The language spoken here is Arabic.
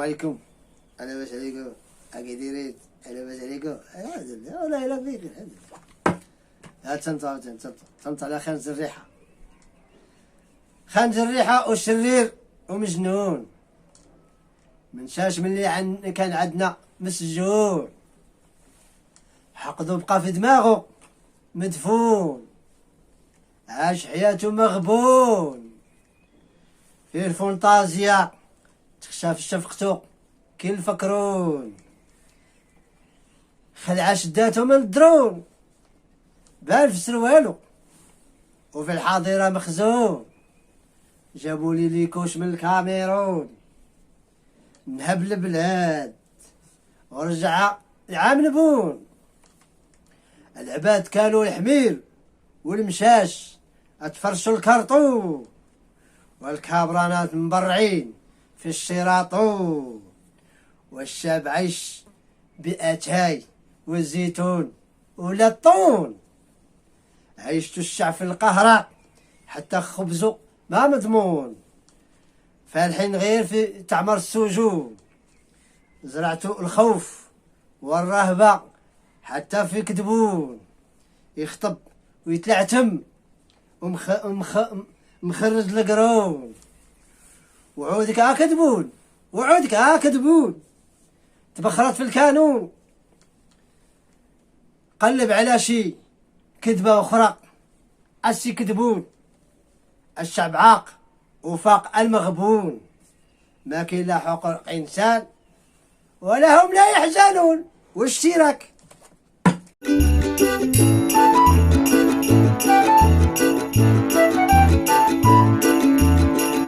عليكم. انا باش عليكم هاكي ديريت. انا باش عليكم الحمد لله والله الا بخير الحمد لله. ها تنت على خانز الريحه. خانز الريحه وشرير ومجنون. منشاش ملي كان عندنا مسجون. حقدو بقى في دماغه مدفون. عاش حياته مغبون. في الفونتازيا تخشى في شفقتو كي الفكرون. خلع شداتو من الدرون. بان في سروالو وفي الحاضرة مخزون. جابولي ليكوش من الكاميرون. نهب البلاد ورجع العام نبون. العباد كانوا الحمير والمشاش اتفرشوا الكرطون. والكابرانات مبرعين في الشراطون. والشاب عيش بأتاي والزيتون ولطون. عيشتو الشعب في القهرة حتى خبزو ما مضمون. فالحين غير في تعمر السجون. زرعتو الخوف والرهبة حتى في كدبون. يخطب ويتلعتم مخرج القرون. وعودك كدبون وعودك كدبون. تبخرت في الكانون. قلب على شي كذبة أخرى أسي كذبون. الشعب عاق وفاق المغبون. ما كاين لا حقوق إنسان ولا هم لا يحزنون. واشتراك